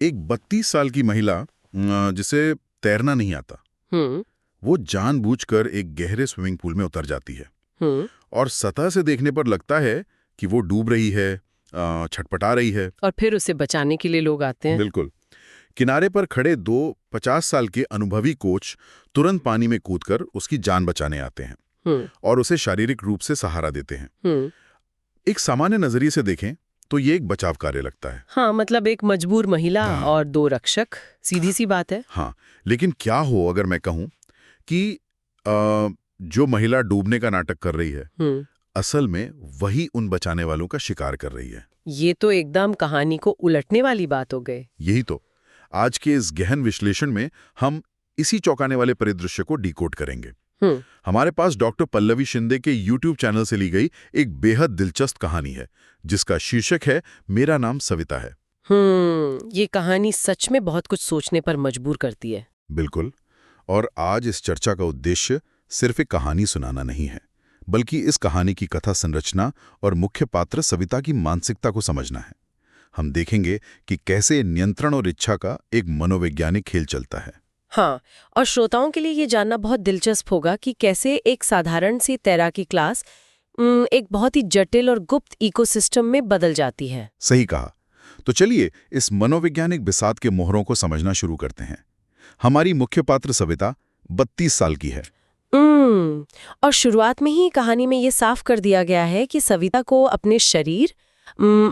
एक 32 साल की महिला जिसे तैरना नहीं आता, वो जानबूझकर एक गहरे स्विमिंग पूल में उतर जाती है और सतह से देखने पर लगता है कि वो डूब रही है, छटपटा रही है। और फिर उसे बचाने के लिए लोग आते हैं। बिल्कुल। किनारे पर खड़े 50 साल के अनुभवी कोच तुरंत पानी में कूदकर उसकी जान बचाने आते हैं और उसे शारीरिक रूप से सहारा देते हैं। एक सामान्य नजरिए से देखें तो ये एक बचाव कार्य लगता है। हाँ, मतलब एक मजबूर महिला और 2 रक्षक, सीधी सी बात है। हाँ, लेकिन क्या हो अगर मैं कहूं कि जो महिला डूबने का नाटक कर रही है, असल में वही उन बचाने वालों का शिकार कर रही है। ये तो एकदम कहानी को उलटने वाली बात हो गई। यही तो आज के इस गहन विश्लेषण में हम इसी चौंकाने वाले परिदृश्य को डिकोड करेंगे। हमारे पास डॉक्टर पल्लवी शिंदे के YouTube चैनल से ली गई एक बेहद दिलचस्प कहानी है जिसका शीर्षक है मेरा नाम सविता है। ये कहानी सच में बहुत कुछ सोचने पर मजबूर करती है। बिल्कुल। और आज इस चर्चा का उद्देश्य सिर्फ एक कहानी सुनाना नहीं है, बल्कि इस कहानी की कथा संरचना और मुख्य पात्र सविता की मानसिकता को समझना है। हम देखेंगे कि कैसे नियंत्रण और इच्छा का एक मनोवैज्ञानिक खेल चलता है। हाँ, और श्रोताओं के लिए ये जानना बहुत दिलचस्प होगा कि कैसे एक साधारण सी तैराकी क्लास एक बहुत ही जटिल और गुप्त इकोसिस्टम में बदल जाती है। सही कहा। तो चलिए इस मनोवैज्ञानिक बिसात के मोहरों को समझना शुरू करते हैं। हमारी मुख्य पात्र सविता 32 साल की है। और शुरुआत में ही कहानी में ये साफ कर दिया गया है कि सविता को अपने शरीर,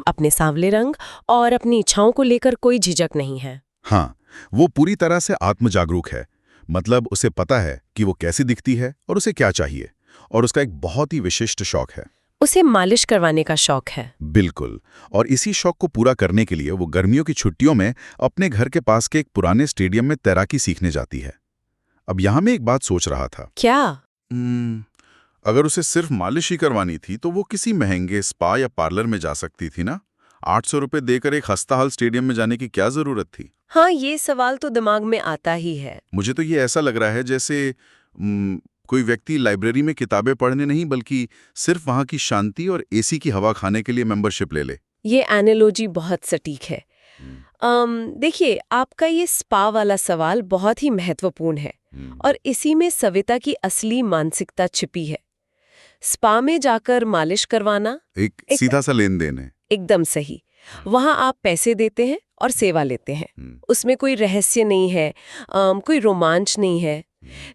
अपने सांवले रंग और अपनी इच्छाओं को लेकर कोई झिझक नहीं है। हाँ, वो पूरी तरह से आत्मजागरूक है। मतलब उसे पता है कि वो कैसी दिखती है और उसे क्या चाहिए, और उसका एक बहुत ही विशिष्ट शौक है। उसे मालिश करवाने का शौक है। बिल्कुल। और इसी शौक को पूरा करने के लिए वो गर्मियों की छुट्टियों में अपने घर के पास के एक पुराने स्टेडियम में तैराकी सीखने जाती है। अब यहां मैं एक बात सोच रहा था। क्या? अगर उसे सिर्फ मालिश ही करवानी थी तो वो किसी महंगे स्पा या पार्लर में जा सकती थी ना। 800 रुपए देकर एक खस्ताहाल स्टेडियम में जाने की क्या जरूरत थी? हाँ, ये सवाल तो दिमाग में आता ही है। मुझे तो ये ऐसा लग रहा है जैसे कोई व्यक्ति लाइब्रेरी में किताबें पढ़ने नहीं, बल्कि सिर्फ वहां की शांति और एसी की हवा खाने के लिए मेंबरशिप ले ले। ये एनालॉजी बहुत सटीक है। देखिए, आपका ये स्पा वाला सवाल बहुत ही महत्वपूर्ण है और इसी में सविता की असली मानसिकता छिपी है। स्पा में जाकर मालिश करवाना एक सीधा सा लेन देन है। एकदम सही। वहां आप पैसे देते हैं और सेवा लेते हैं। उसमें कोई रहस्य नहीं है, कोई रोमांच नहीं है।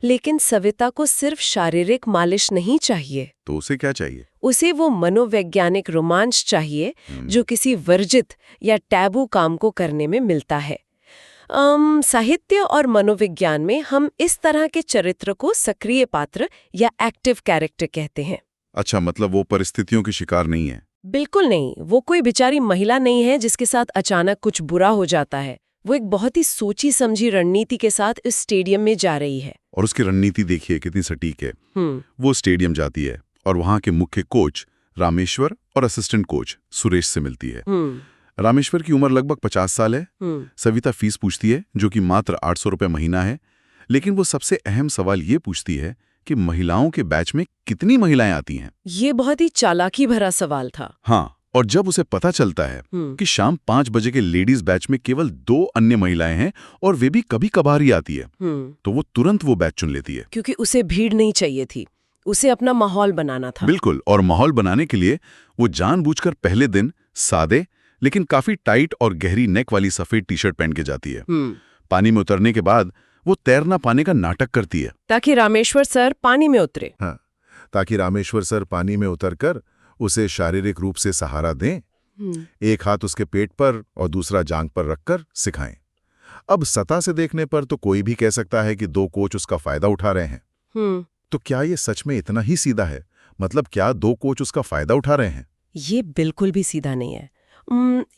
लेकिन सविता को सिर्फ शारीरिक मालिश नहीं चाहिए। तो उसे क्या चाहिए? उसे वो मनोवैज्ञानिक रोमांच चाहिए जो किसी वर्जित या टैबू काम को करने में मिलता है। साहित्य और मनोविज्ञान में हम इस तरह के चरित्र को सक्रिय पात्र या एक्टिव कैरेक्टर कहते हैं। अच्छा, मतलब वो परिस्थितियों की शिकार नहीं है? बिल्कुल नहीं। वो कोई बेचारी महिला नहीं है जिसके साथ अचानक कुछ बुरा हो जाता है। वो एक बहुत ही सोची समझी रणनीति के साथ इस स्टेडियम में जा रही है। और उसकी रणनीति देखिए कितनी सटीक है। वो स्टेडियम जाती है और वहां के मुख्य कोच रामेश्वर और असिस्टेंट कोच सुरेश से मिलती है। रामेश्वर की उम्र लगभग 50 साल है। सविता फीस पूछती है जो कि मात्र 800 रुपए महीना है। लेकिन वो सबसे अहम सवाल ये पूछती है कि महिलाओं के बैच में कितनी महिलाएं आती हैं। ये बहुत ही चालाकी भरा सवाल था। हाँ, और जब उसे पता चलता है कि शाम 5 बजे के लेडीज बैच में केवल 2 अन्य महिलाएं हैं और वे भी कभी कभार ही आती है, तो वो तुरंत वो बैच चुन लेती है। क्योंकि उसे भीड़ नहीं चाहिए थी, उसे अपना माहौल बनाना था। बिल्कुल। और माहौल बनाने के लिए वो जानबूझकर पहले दिन सादे लेकिन काफी टाइट और गहरी नेक वाली सफेद टी शर्ट पहन के जाती है। पानी में उतरने के बाद वो तैरना पाने का नाटक करती है ताकि रामेश्वर सर पानी में उतरे। हाँ, ताकि रामेश्वर सर पानी में उतरकर उसे शारीरिक रूप से सहारा दें। एक हाथ उसके पेट पर और दूसरा जांघ पर रखकर सिखाएं। अब सतह से देखने पर तो कोई भी कह सकता है कि 2 कोच उसका फायदा उठा रहे हैं। तो क्या ये सच में इतना ही सीधा है? मतलब क्या 2 कोच उसका फायदा उठा रहे हैं? ये बिल्कुल भी सीधा नहीं है।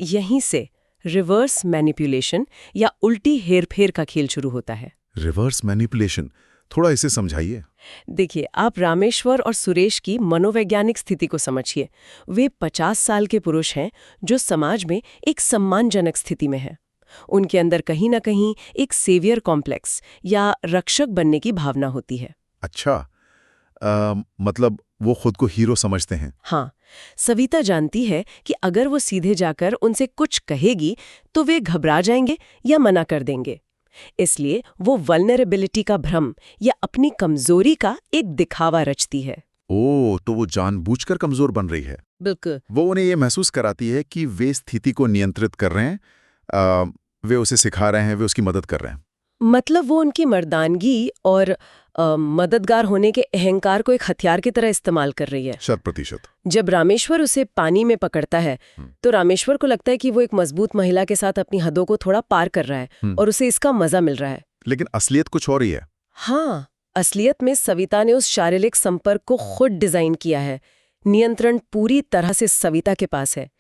यहीं से रिवर्स मैनिपुलेशन या उल्टी हेरफेर का खेल शुरू होता है। रिवर्स मैनिपुलेशन, थोड़ा इसे समझाइए। देखिए, आप रामेश्वर और सुरेश की मनोवैज्ञानिक स्थिति को समझिए। वे 50 साल के पुरुष हैं जो समाज में एक सम्मानजनक स्थिति में हैं। उनके अंदर कहीं ना कहीं एक सेवियर कॉम्प्लेक्स या रक्षक बनने की भावना होती है। अच्छा, मतलब वो खुद को हीरो समझते हैं। हाँ, सविता जानती है कि अगर वो सीधे जाकर उनसे कुछ कहेगी तो वे घबरा जाएंगे या मना कर देंगे। इसलिए वो वल्नरेबिलिटी का भ्रम या अपनी कमजोरी का एक दिखावा रचती है। तो वो जानबूझकर कमजोर बन रही है। बिल्कुल। वो उन्हें ये महसूस कराती है कि वे स्थिति को नियंत्रित कर रहे हैं, वे उसे सिखा रहे हैं, वे उसकी मदद कर रहे हैं। मतलब वो उनकी मर्दानगी और मददगार होने के अहंकार को एक हथियार की तरह इस्तेमाल कर रही है। 100%। जब रामेश्वर उसे पानी में पकड़ता है तो रामेश्वर को लगता है कि वो एक मजबूत महिला के साथ अपनी हदों को थोड़ा पार कर रहा है और उसे इसका मजा मिल रहा है। लेकिन असलियत कुछ और ही है। हाँ, असलियत में सविता ने उस शारीरिक संपर्क को खुद डिजाइन किया है। नियंत्रण पूरी तरह से सविता के पास है,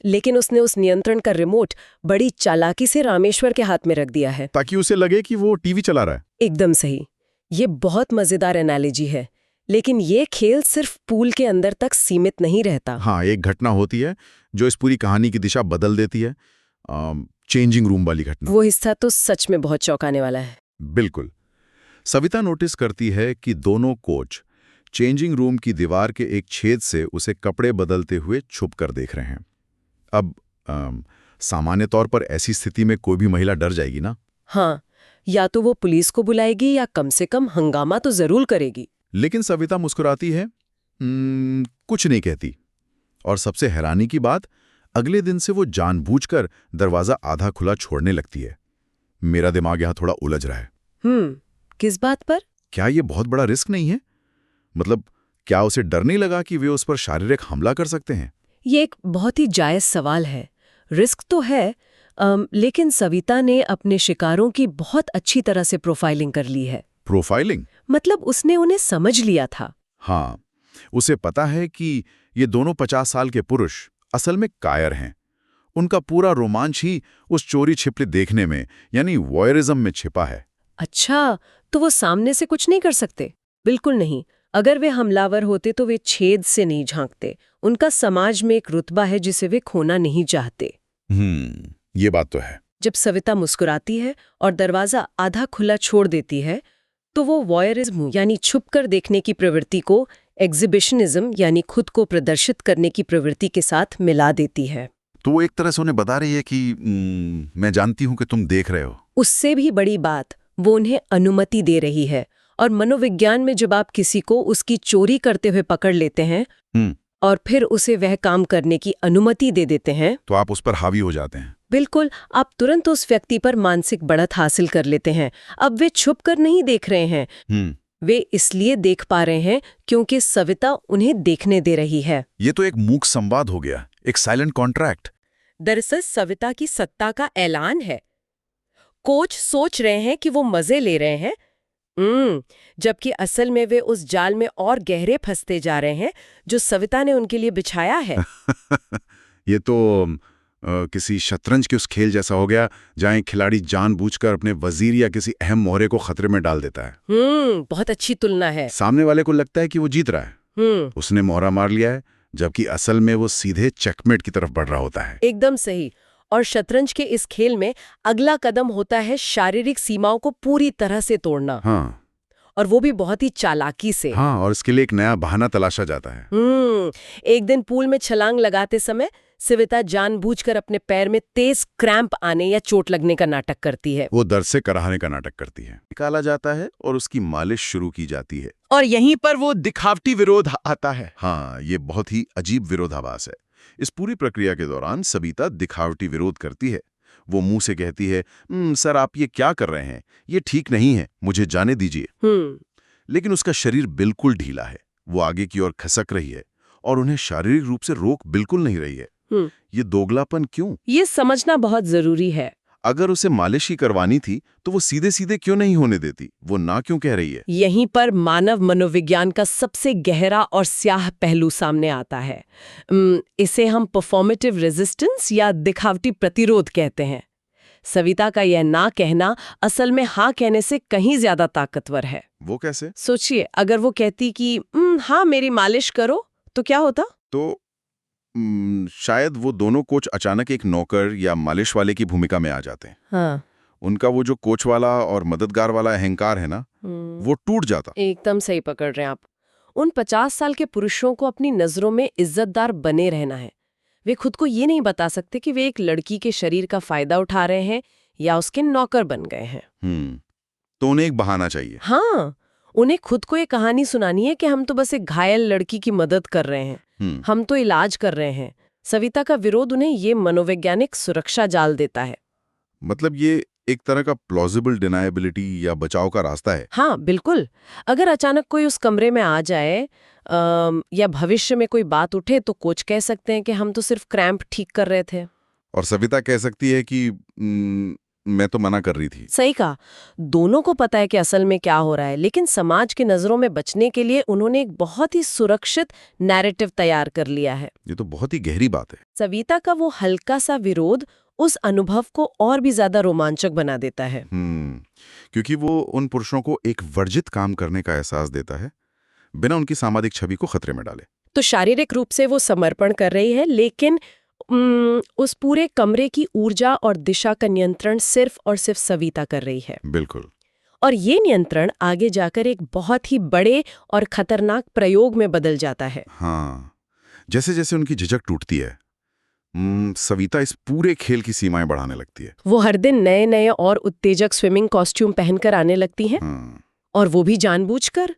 लेकिन उसने उस नियंत्रण का रिमोट बड़ी चालाकी से रामेश्वर के हाथ में रख दिया है, ताकि उसे लगे कि वो टीवी चला रहा है। एकदम सही। ये बहुत मजेदार एनालॉजी है, लेकिन ये खेल सिर्फ पूल के अंदर तक सीमित नहीं रहता। हाँ, एक घटना होती है जो इस पूरी कहानी की दिशा बदल देती है। चेंजिंग रूम वाली घटना। वो हिस्सा तो सच में बहुत चौंकाने वाला है। बिल्कुल। सविता नोटिस करती है कि दोनों कोच चेंजिंग रूम की दीवार के एक छेद से उसे कपड़े बदलते हुए छुप कर देख रहे हैं। अब सामान्य तौर पर ऐसी स्थिति में कोई भी महिला डर जाएगी ना। हाँ, या तो वो पुलिस को बुलाएगी या कम से कम हंगामा तो जरूर करेगी। लेकिन सविता मुस्कुराती है, कुछ नहीं कहती। और सबसे हैरानी की बात, अगले दिन से वो जानबूझकर दरवाजा आधा खुला छोड़ने लगती है। मेरा दिमाग यहां थोड़ा उलझ रहा है। किस बात पर? क्या ये बहुत बड़ा रिस्क नहीं है? मतलब क्या उसे डर नहीं लगा कि वे उस पर शारीरिक हमला कर सकते हैं? ये एक बहुत ही जायज सवाल है। रिस्क तो है, लेकिन सविता ने अपने शिकारों की बहुत अच्छी तरह से प्रोफाइलिंग कर ली है। प्रोफाइलिंग? मतलब उसने उन्हें समझ लिया था। हाँ, उसे पता है कि ये दोनों 50 साल के पुरुष असल में कायर हैं। उनका पूरा रोमांच ही उस चोरी छिपे देखने में, यानी वॉयरिज्म में छिपा है। अच्छा, तो वो सामने से कुछ नहीं कर सकते? बिल्कुल नहीं। अगर वे हमलावर होते तो वे छेद से नहीं झांकते। उनका समाज में एक रुतबा है जिसे वे खोना नहीं चाहते। ये बात तो है। जब सविता मुस्कुराती है और दरवाजा आधा खुला छोड़ देती है तो वो वॉयरिज्म यानी छुपकर देखने की प्रवृत्ति को एग्जिबिशनिज्म यानी खुद को प्रदर्शित करने की प्रवृत्ति के साथ मिला देती है। तो वो एक तरह से उन्हें बता रही है कि मैं जानती हूं कि तुम देख रहे हो। उससे भी बड़ी बात, वो उन्हें अनुमति दे रही है। और मनोविज्ञान में जब आप किसी को उसकी चोरी करते हुए पकड़ लेते हैं और फिर उसे वह काम करने की अनुमति दे देते हैं तो आप उस पर हावी हो जाते हैं। बिल्कुल, आप तुरंत उस व्यक्ति पर मानसिक बढ़त हासिल कर लेते हैं। अब वे छुप कर नहीं देख रहे हैं, वे इसलिए देख पा रहे हैं क्योंकि सविता उन्हें देखने दे रही है। ये तो एक मूक संवाद हो गया, एक साइलेंट कॉन्ट्रैक्ट। दरअसल सविता की सत्ता का ऐलान है। कोच सोच रहे हैं कि वो मजे ले रहे हैं, जबकि असल में वे उस जाल में और गहरे फंसते जा रहे हैं जो सविता ने उनके लिए बिछाया है। ये तो किसी शतरंज के उस खेल जैसा हो गया जहां एक खिलाड़ी जानबूझकर अपने वजीर या किसी अहम मोहरे को खतरे में डाल देता है। बहुत अच्छी तुलना है। सामने वाले को लगता है कि वो जीत रहा है, उसने मोहरा मार लिया है, जबकि असल में वो सीधे चेकमेट की तरफ बढ़ रहा होता है। एकदम सही। और शतरंज के इस खेल में अगला कदम होता है शारीरिक सीमाओं को पूरी तरह से तोड़ना। हाँ, और वो भी बहुत ही चालाकी से। हाँ, और इसके लिए एक नया बहाना तलाशा जाता है। एक दिन पूल में छलांग लगाते समय सविता जानबूझकर अपने पैर में तेज क्रैम्प आने या चोट लगने का नाटक करती है। वो दर्द से कराहने का नाटक करती है। निकाला जाता है और उसकी मालिश शुरू की जाती है। और यहीं पर वो दिखावटी विरोध आता है। हाँ, ये बहुत ही अजीब विरोधाभास है। इस पूरी प्रक्रिया के दौरान सविता दिखावटी विरोध करती है। वो मुंह से कहती है, सर आप ये क्या कर रहे हैं, ये ठीक नहीं है, मुझे जाने दीजिए। लेकिन उसका शरीर बिल्कुल ढीला है, वो आगे की ओर खसक रही है और उन्हें शारीरिक रूप से रोक बिल्कुल नहीं रही है। ये दोगलापन क्यों? ये समझना बहुत जरूरी है। अगर उसे मालिश ही करवानी थी तो वो सीधे सीधे क्यों नहीं होने देती? वो ना क्यों कह रही है? यहीं पर मानव मनोविज्ञान का सबसे गहरा और स्याह पहलू सामने आता है। इसे हम परफॉर्मेटिव रेजिस्टेंस या दिखावटी प्रतिरोध कहते हैं। सविता का यह ना कहना असल में हाँ कहने से कहीं ज्यादा ताकतवर है। वो कैसे? सोचिए, अगर वो कहती कि हाँ मेरी मालिश करो, तो क्या होता? तो शायद वो दोनों कोच अचानक एक नौकर या मालिश वाले की भूमिका में आ जाते हैं। हाँ। उनका वो जो कोच वाला और मददगार वाला अहंकार है ना, वो टूट जाता। एकदम सही पकड़ रहे हैं आप। उन 50 साल के पुरुषों को अपनी नजरों में इज्जतदार बने रहना है। वे खुद को ये नहीं बता सकते कि वे एक लड़की के शरीर का फायदा उठा रहे हैं या उसके नौकर बन गए हैं। तो उन्हें एक बहाना चाहिए। हाँ, उन्हें खुद को ये कहानी सुनानी है कि हम तो बस एक घायल लड़की की मदद कर रहे हैं, हम तो इलाज कर रहे हैं। सविता का विरोध उन्हें ये मनोवैज्ञानिक सुरक्षा जाल देता है। मतलब ये एक तरह का प्लॉजिबल डिनायबिलिटी या बचाव का रास्ता है। हाँ, बिल्कुल। अगर अचानक कोई उस कमरे में आ जाए या भविष्य में कोई बात उठे तो कोच कह सकते हैं कि हम तो सिर्फ क्रैम्प ठीक कर रहे थे। और सविता कह सकती है कि मैं तो मना कर रही थी। सही कहा। दोनों को पता है कि असल में क्या हो रहा है, लेकिन समाज की नजरों में बचने के लिए उन्होंने एक बहुत ही सुरक्षित नैरेटिव तैयार कर लिया है। ये तो बहुत ही गहरी बात है। सविता का वो हल्का सा विरोध उस अनुभव को और भी ज्यादा रोमांचक बना देता है। क्योंकि वो उन पुरुषों को एक वर्जित काम करने का एहसास देता है, बिना उनकी सामाजिक छवि को खतरे में डाले। तो शारीरिक रूप से वो समर्पण कर रही है, लेकिन उस पूरे कमरे की ऊर्जा और दिशा का नियंत्रण सिर्फ और सिर्फ सविता कर रही है। बिल्कुल। और ये नियंत्रण आगे जाकर एक बहुत ही बड़े और खतरनाक प्रयोग में बदल जाता है। हाँ, जैसे जैसे उनकी झिझक टूटती है, सविता इस पूरे खेल की सीमाएं बढ़ाने लगती है। वो हर दिन नए नए और उत्तेजक स्विमिंग कॉस्ट्यूम पहनकर आने लगती हैं, और वो भी जानबूझकर।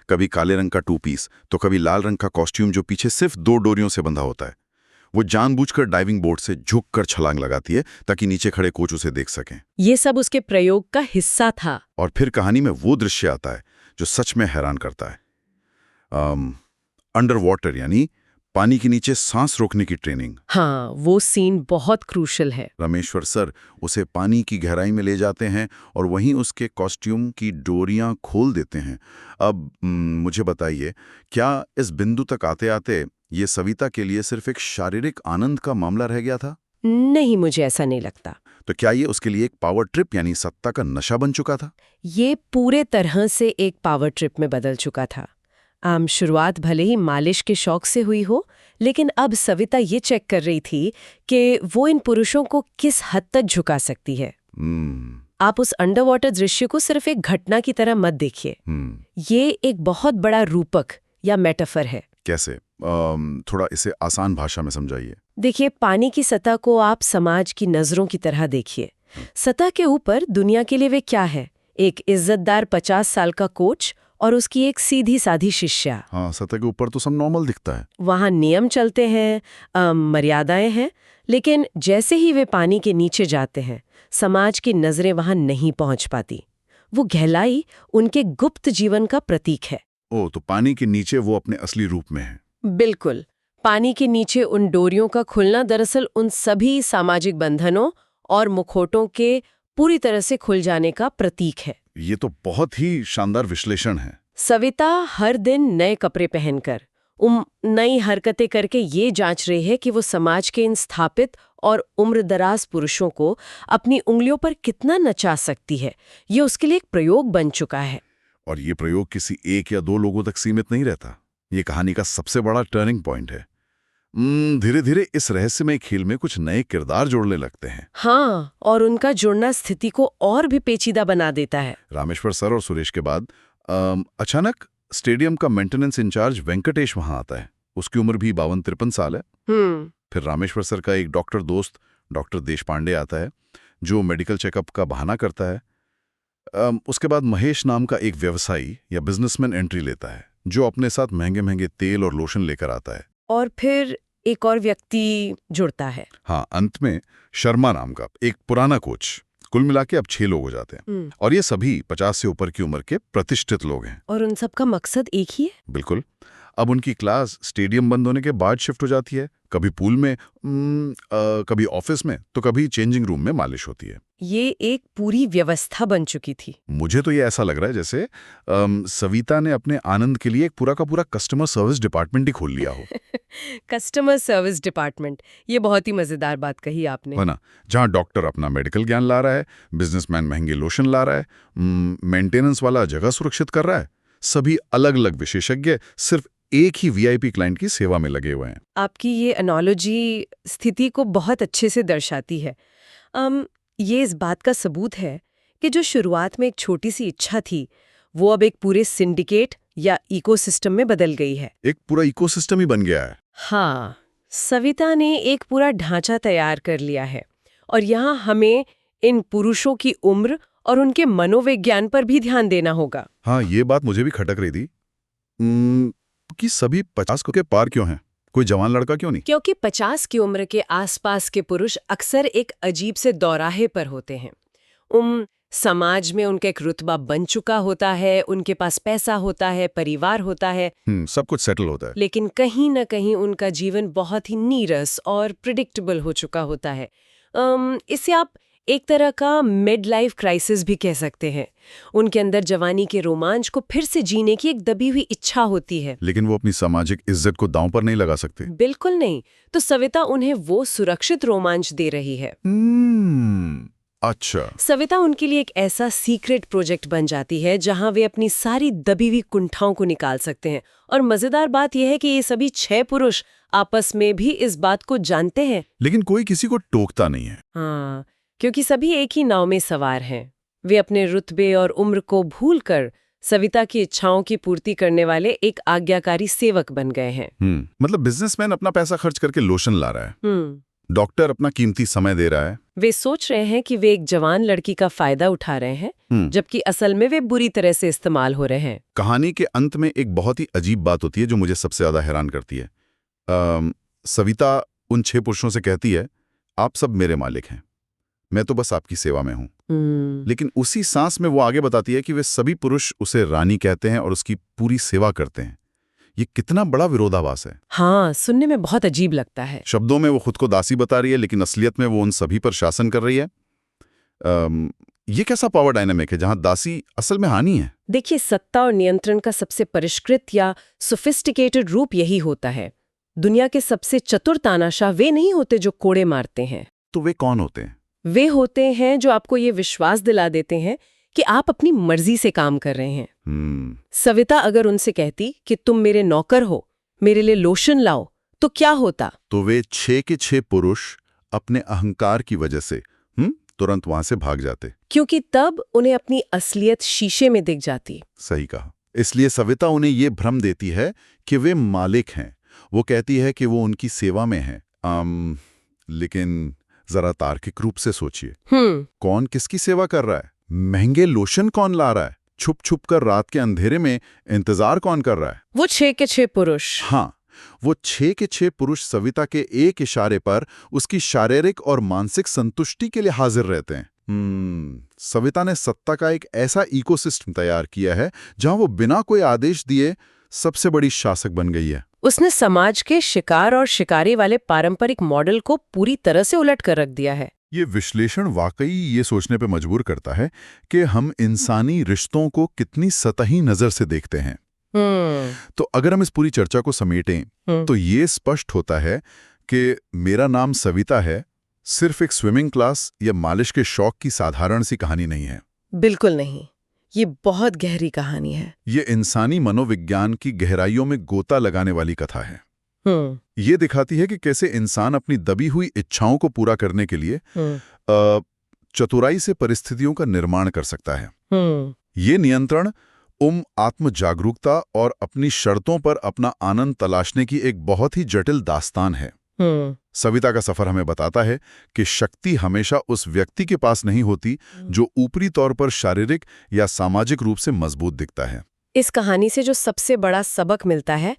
कभी काले रंग का 2 पीस तो कभी लाल रंग का कॉस्ट्यूम जो पीछे सिर्फ 2 डोरियों से बंधा होता है। वो जानबूझकर डाइविंग बोर्ड से झुककर छलांग लगाती है ताकि नीचे खड़े कोच उसे देख सकें। ये सब उसके प्रयोग का हिस्सा था। और फिर कहानी में वो दृश्य आता है जो सच में हैरान करता है। अंडर वाटर यानी पानी के नीचे सांस रोकने की ट्रेनिंग। हाँ, वो सीन बहुत क्रूशल है। रामेश्वर सर उसे पानी की गहराई में ले जाते हैं और वहीं उसके कॉस्ट्यूम की डोरियां खोल देते हैं। अब मुझे बताइए, क्या इस बिंदु तक आते आते ये सविता के लिए सिर्फ एक शारीरिक आनंद का मामला रह गया था? नहीं, मुझे ऐसा नहीं लगता। तो क्या ये उसके लिए एक पावर ट्रिप यानी सत्ता का नशा बन चुका था? ये पूरे तरह से एक पावर ट्रिप में बदल चुका था। शुरुआत भले ही मालिश के शौक से हुई हो, लेकिन अब सविता ये चेक कर रही थी कि वो इन पुरुषों को किस हद तक झुका सकती है। आप उस अंडर वाटर दृश्य को सिर्फ एक घटना की तरह मत देखिए। ये एक बहुत बड़ा रूपक या मेटाफर है। कैसे? थोड़ा इसे आसान भाषा में समझाइए। देखिए, पानी की सतह को आप समाज की नजरों की तरह देखिए। सतह के ऊपर दुनिया के लिए वे क्या है? एक इज्जतदार 50 साल का कोच और उसकी एक सीधी साधी शिष्या। हाँ, सतह के ऊपर तो सब नॉर्मल दिखता है। वहाँ नियम चलते हैं, मर्यादाएं हैं, लेकिन जैसे ही वे पानी के नीचे जाते हैं, समाज की नजरें वहाँ नहीं पहुँच पाती। वो गहराई उनके गुप्त जीवन का प्रतीक है। तो पानी के नीचे वो अपने असली रूप में है। बिल्कुल। पानी के नीचे उन डोरियों का खुलना दरअसल उन सभी सामाजिक बंधनों और मुखौटों के पूरी तरह से खुल जाने का प्रतीक है। ये तो बहुत ही शानदार विश्लेषण है। सविता हर दिन नए कपड़े पहनकर, नई हरकतें करके ये जांच रही है कि वो समाज के इन स्थापित और उम्रदराज पुरुषों को अपनी उंगलियों पर कितना नचा सकती है। ये उसके लिए एक प्रयोग बन चुका है। और ये प्रयोग किसी 1 या 2 लोगों तक सीमित नहीं रहता। ये कहानी का सबसे बड़ा टर्निंग पॉइंट है। धीरे धीरे इस रहस्यमय खेल में कुछ नए किरदार जोड़ने लगते हैं। हाँ, और उनका जुड़ना स्थिति को और भी पेचीदा बना देता है। रामेश्वर सर और सुरेश के बाद अचानक स्टेडियम का मेंटेनेंस इंचार्ज वेंकटेश वहां आता है। उसकी उम्र भी 52-53 साल है। फिर रामेश्वर सर का एक डॉक्टर दोस्त डॉक्टर देशपांडे आता है, जो मेडिकल चेकअप का बहाना करता है। उसके बाद महेश नाम का एक व्यवसायी या बिजनेसमैन एंट्री लेता है, जो अपने साथ महंगे महंगे तेल और लोशन लेकर आता है। और फिर एक और व्यक्ति जुड़ता है। हाँ, अंत में शर्मा नाम का एक पुराना कोच। कुल मिला के अब 6 लोग हो जाते हैं। और ये सभी 50 से ऊपर की उम्र के प्रतिष्ठित लोग हैं। और उन सब का मकसद एक ही है। बिल्कुल। अब उनकी क्लास स्टेडियम बंद होने के बाद शिफ्ट हो जाती है। कभी पूल में, कभी ऑफिस में, तो कभी चेंजिंग रूम में मालिश होती है। ये एक पूरी व्यवस्था बन चुकी थी। मुझे तो ये ऐसा लग रहा है जैसे सविता ने अपने आनंद के लिए एक पूरा का पूरा कस्टमर सर्विस डिपार्टमेंट ही खोल लिया हो। कस्टमर सर्विस डिपार्टमेंट, ये बहुत ही मजेदार बात कही आपने। है ना? जहाँ डॉक्टर अपना मेडिकल ज्ञान ला रहा है, बिजनेसमैन महंगे लोशन ला रहा है, मेंटेनेंस वाला जगह सुरक्षित कर रहा है, सभी अलग अलग विशेषज्ञ सिर्फ एक ही वीआईपी क्लाइंट की सेवा में लगे हुए हैं। आपकी ये एनालॉजी स्थिति को बहुत अच्छे से दर्शाती है। ये इस बात का सबूत है कि जो शुरुआत में एक छोटी सी इच्छा थी, वो अब एक पूरे सिंडिकेट या इकोसिस्टम में बदल गई है। एक पूरा इकोसिस्टम ही बन गया है। हाँ, सविता ने एक पूरा ढांचा तैयार कर लिया है और यहाँ हमें इन पुरुषों की उम्र और उनके मनोविज्ञान पर भी ध्यान देना होगा। हाँ, ये बात मुझे भी खटक रही थी कि सभी 50 के पार क्यों हैं? कोई जवान लड़का क्यों नहीं? क्योंकि 50 की उम्र के आसपास के पुरुष अक्सर एक अजीब से दौराहे पर होते हैं। समाज में उनका एक रुतबा बन चुका होता है, उनके पास पैसा होता है, परिवार होता है, सब कुछ सेटल होता है। लेकिन कहीं न कहीं उनका जीवन बहुत ही नीरस और प्रिडिक्टेबल हो चुका होता है। इसे आप एक तरह का मिड लाइफ क्राइसिस भी कह सकते हैं। उनके अंदर जवानी के रोमांच को फिर से जीने की एक दबी हुई इच्छा होती है, लेकिन वो अपनी सामाजिक इज्जत को दांव पर नहीं लगा सकते। बिल्कुल नहीं। तो सविता उन्हें वो सुरक्षित रोमांच दे रही है। अच्छा। सविता उनके लिए एक ऐसा सीक्रेट प्रोजेक्ट बन जाती है जहां वे अपनी सारी दबी हुई कुंठाओं को निकाल सकते हैं। और मजेदार बात यह है कि ये सभी 6 पुरुष आपस में भी इस बात को जानते हैं, लेकिन कोई किसी को टोकता नहीं है। हाँ, क्योंकि सभी एक ही नाव में सवार हैं। वे अपने रुतबे और उम्र को भूलकर सविता की इच्छाओं की पूर्ति करने वाले एक आज्ञाकारी सेवक बन गए हैं। मतलब बिजनेसमैन अपना पैसा खर्च करके लोशन ला रहा है, डॉक्टर अपना कीमती समय दे रहा है। वे सोच रहे हैं कि वे एक जवान लड़की का फायदा उठा रहे हैं, जबकि असल में वे बुरी तरह से इस्तेमाल हो रहे हैं। कहानी के अंत में एक बहुत ही अजीब बात होती है जो मुझे सबसे ज्यादा हैरान करती है। सविता उन 6 पुरुषों से कहती है, आप सब मेरे मालिक हैं, मैं तो बस आपकी सेवा में हूं। लेकिन उसी सांस में वो आगे बताती है कि वे सभी पुरुष उसे रानी कहते हैं और उसकी पूरी सेवा करते हैं। ये कितना बड़ा विरोधाभास है। हाँ, सुनने में बहुत अजीब लगता है। शब्दों में वो खुद को दासी बता रही है, लेकिन असलियत में वो उन सभी पर शासन कर रही है। ये कैसा पावर डायनामिक है जहां दासी असल में हानि है? देखिए, सत्ता और नियंत्रण का सबसे परिष्कृत या सोफिस्टिकेटेड रूप यही होता है। दुनिया के सबसे चतुर तानाशाह वे नहीं होते जो कोड़े मारते हैं। तो वे कौन होते हैं? वे होते हैं जो आपको ये विश्वास दिला देते हैं कि आप अपनी मर्जी से काम कर रहे हैं। सविता अगर उनसे कहती कि तुम मेरे नौकर हो, मेरे लिए लोशन लाओ, तो क्या होता? तो वे 6 के 6 पुरुष अपने अहंकार की वजह से तुरंत वहां से भाग जाते, क्योंकि तब उन्हें अपनी असलियत शीशे में दिख जाती। सही कहा। इसलिए सविता उन्हें ये भ्रम देती है कि वे मालिक हैं। वो कहती है कि वो उनकी सेवा में हैं। लेकिन जरा तार्किक रूप से सोचिए, कौन किसकी सेवा कर रहा है? महंगे लोशन कौन ला रहा है? छुप छुप कर रात के अंधेरे में इंतजार कौन कर रहा है? वो 6 के 6 पुरुष। हाँ, वो 6 के 6 पुरुष सविता के एक इशारे पर उसकी शारीरिक और मानसिक संतुष्टि के लिए हाजिर रहते हैं। सविता ने सत्ता का एक ऐसा इकोसिस्टम तैयार किया है जहां वो बिना कोई आदेश दिए सबसे बड़ी शासक बन गई है। उसने समाज के शिकार और शिकारी वाले पारंपरिक मॉडल को पूरी तरह से उलट कर रख दिया है। ये विश्लेषण वाकई ये सोचने पे मजबूर करता है कि हम इंसानी रिश्तों को कितनी सतही नजर से देखते हैं। तो अगर हम इस पूरी चर्चा को समेटें तो ये स्पष्ट होता है कि मेरा नाम सविता है सिर्फ एक स्विमिंग क्लास या मालिश के शौक की साधारण सी कहानी नहीं है। बिल्कुल नहीं, ये बहुत गहरी कहानी है। ये इंसानी मनोविज्ञान की गहराइयों में गोता लगाने वाली कथा है। ये दिखाती है कि कैसे इंसान अपनी दबी हुई इच्छाओं को पूरा करने के लिए चतुराई से परिस्थितियों का निर्माण कर सकता है। ये नियंत्रण आत्म जागरूकता और अपनी शर्तों पर अपना आनंद तलाशने की एक बहुत ही जटिल दास्तान है। सविता का सफर हमें बताता है कि शक्ति हमेशा उस व्यक्ति के पास नहीं होती जो ऊपरी तौर पर शारीरिक या सामाजिक रूप से मजबूत दिखता है। इस कहानी से जो सबसे बड़ा सबक मिलता है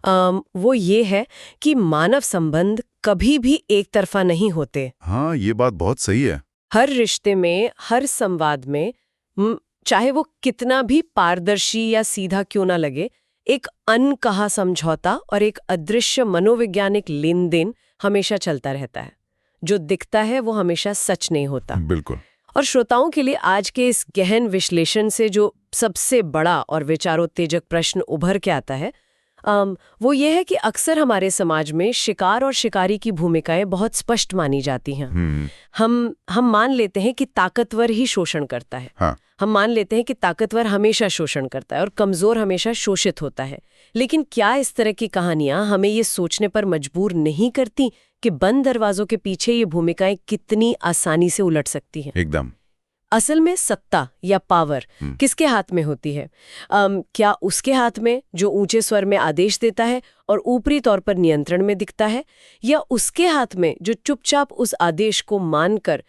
वो ये है कि मानव संबंध कभी भी एक तरफा नहीं होते। हाँ, ये बात बहुत सही है। हर रिश्ते में, हर संवाद में, चाहे वो कितना भी पारदर्शी या सीधा क्यों ना लगे, एक अनकहा समझौता और एक अदृश्य मनोवैज्ञानिक लेन देन हमेशा चलता रहता है। जो दिखता है वो हमेशा सच नहीं होता। बिल्कुल। और श्रोताओं के लिए आज के इस गहन विश्लेषण से जो सबसे बड़ा और विचारोत्तेजक प्रश्न उभर के आता है वो ये है कि अक्सर हमारे समाज में शिकार और शिकारी की भूमिकाएं बहुत स्पष्ट मानी जाती हैं। हम मान लेते हैं कि ताकतवर ही शोषण करता है। हाँ। हम मान लेते हैं कि ताकतवर हमेशा शोषण करता है और कमजोर हमेशा शोषित होता है। लेकिन क्या इस तरह की कहानियां हमें ये सोचने पर मजबूर नहीं करती कि बंद दरवाजों के पीछे ये भूमिकाएं कितनी आसानी से उलट सकती हैं? एकदम। असल में सत्ता या पावर किसके हाथ में होती है? क्या उसके हाथ में जो ऊंचे स्वर में आदेश देता है और ऊपरी तौर पर नियंत्रण में दिखता है, या उसके हाथ में जो चुपचाप उस आदेश को मानकर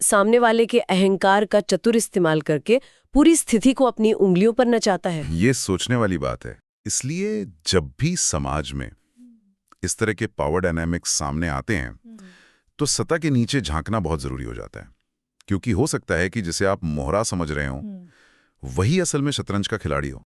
सामने वाले के अहंकार का चतुर इस्तेमाल करके पूरी स्थिति को अपनी उंगलियों पर नचाता है? ये सोचने वाली बात है। इसलिए जब भी समाज में इस तरह के पावर डायनामिक्स सामने आते हैं तो सत्ता के नीचे झांकना बहुत जरूरी हो जाता है, क्योंकि हो सकता है कि जिसे आप मोहरा समझ रहे हो वही असल में शतरंज का खिलाड़ी हो।